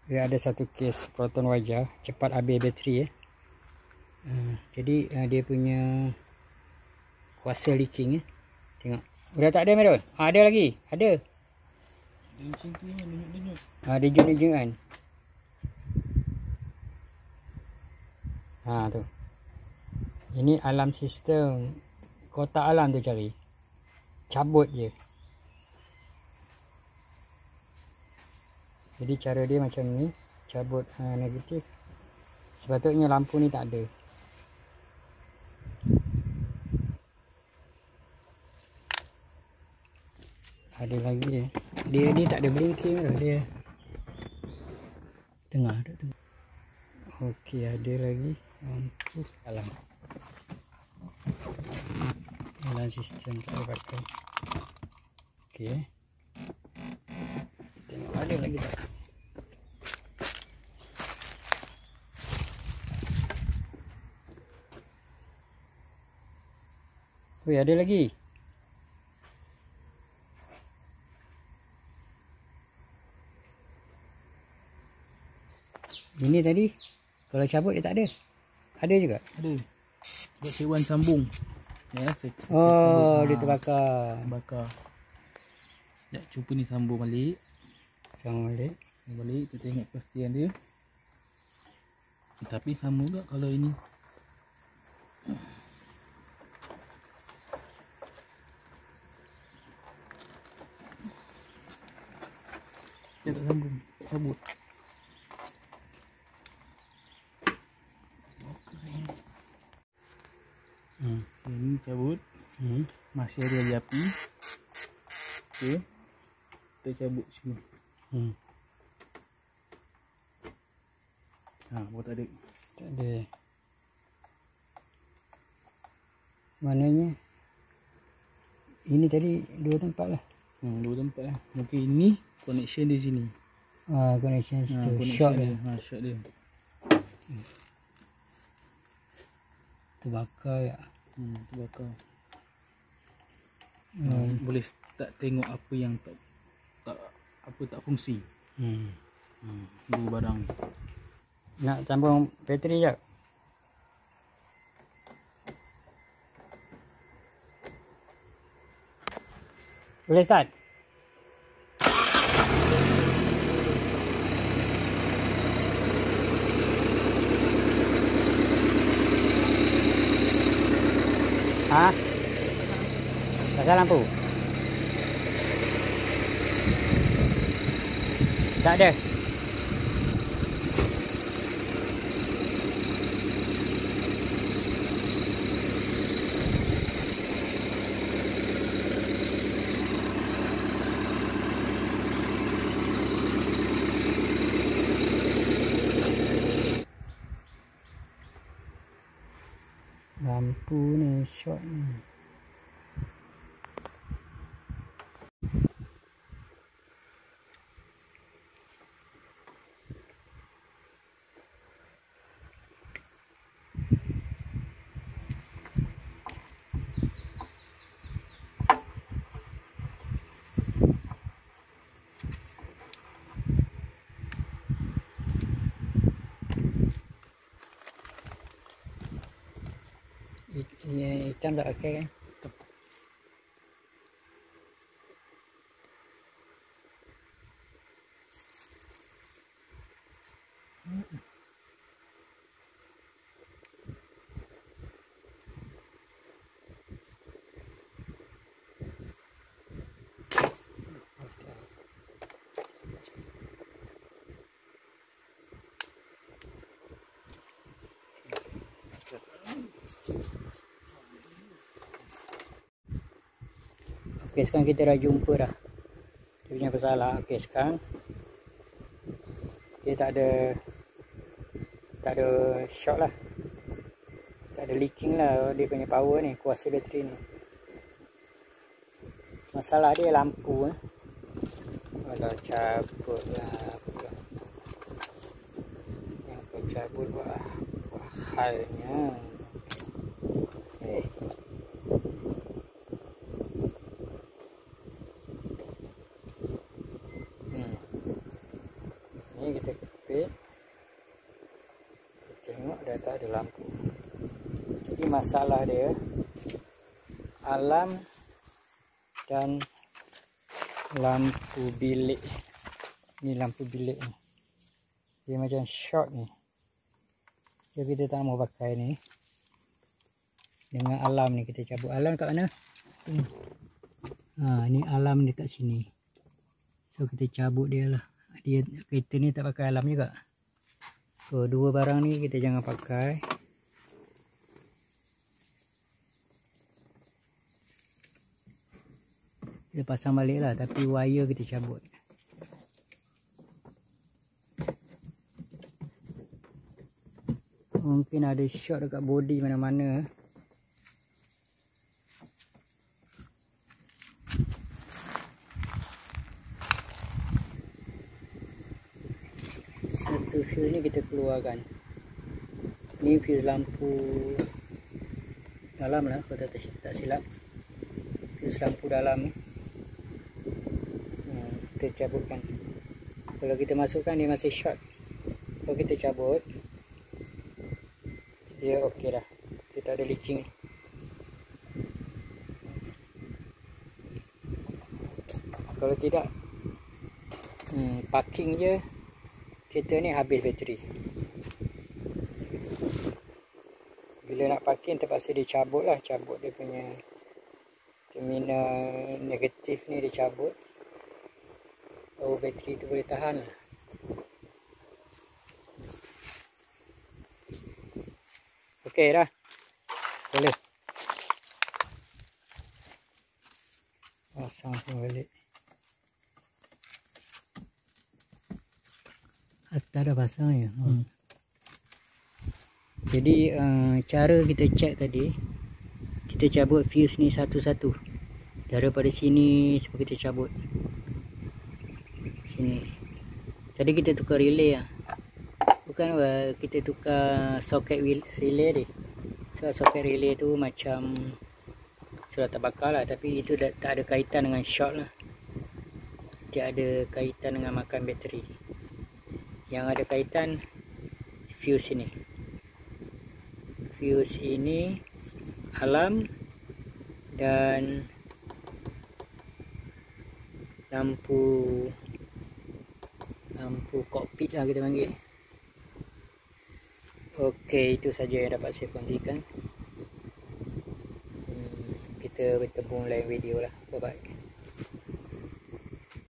Dia ada satu kes proton wajah, cepat habis bateri jadi dia punya kuasa leaking Tengok. Udah tak ada Medon? Ada lagi. Ada. Macam tu denyut-denyut. Denyut-denyut kan. Tu. Ini alarm sistem. Kotak alarm tu cari. Cabut je. Jadi cara dia macam ni. Cabut negatif. Sepatutnya lampu ni tak ada. Ada lagi dia tak ada blinking dia tengah ada tu. Okey, ada lagi lampu alarm sistem tak ada pakai. Okey, tengok ada lagi tak. Ada lagi. Ini tadi kalau cabut dia tak ada. Ada juga. Ada. Buat sewan sambung. Ya, dia terbakar. Sekejap, cuba ni sambung balik. Sambung balik. Kita tengok kepastian dia. Tapi sama juga kalau ini. Dia tak sambung. Cabut. Ini cabut. Masih ada lagi api. Okey. Kita cabut sini. Buat tak ada. Tak ada. Mananya ini tadi dua tempat lah. Dua tempat lah. Mungkin ini connection di sini. Connection situ. Short dia. Short dia. Terbakar ya. Terbakar. Boleh tak tengok apa yang tak fungsi. Dua barang. Nak sambung bateri jap. Boleh start? Pasal lampu? Tak ada. Lampu ni short ni. Hitam tak okey kan? Okey, sekarang kita dah jumpa dah dia punya masalah. Okey, sekarang dia tak ada short lah, tak ada leaking lah dia punya power ni, kuasa bateri ni. Masalah dia lampu kalau cabut lah pula. Yang kau cabut buat halnya. Ni kita tak ada lampu. Jadi masalah dia alam dan lampu bilik. Ni lampu bilik ni, dia macam short ni. Jadi kita tak mau pakai ni. Dengan alam ni kita cabut. Alam kat mana? Ni alam dekat sini. So kita cabut dia lah. Dia kereta ni tak pakai alam juga. So dua barang ni kita jangan pakai. Kita pasang balik lah, tapi wire kita cabut. Mungkin ada short dekat body mana-mana. Satu fuse ni kita keluarkan. Ni fuse lampu dalam lah, kalau tak silap. Fuse lampu dalam ni. Kita cabutkan. Kalau kita masukkan dia masih short. Kalau kita cabut, dia okey dah. Dia tak ada leaking. Kalau tidak, parking je, kereta ni habis bateri. Bila nak parking terpaksa dia cabut lah. Cabut dia punya terminal negatif ni dia cabut. Oh, bateri tu boleh tahan lah. Okey dah. Boleh. Pasang semua balik. Atas dah pasang ya. Jadi cara kita check tadi, kita cabut fuse ni satu-satu. Daripada sini sebab kita cabut. Sini. Tadi kita tukar relay lah. Bukan kita tukar soket relay ni. So soket relay tu macam sudah terbakar lah, tapi itu tak ada kaitan dengan short lah. Dia ada kaitan dengan makan bateri. Yang ada kaitan fuse ini. Fuse ini alam dan lampu kokpit lah kita panggil. Okey, itu saja yang dapat saya kongsikan. Kita bertemu lain video lah. Bye bye.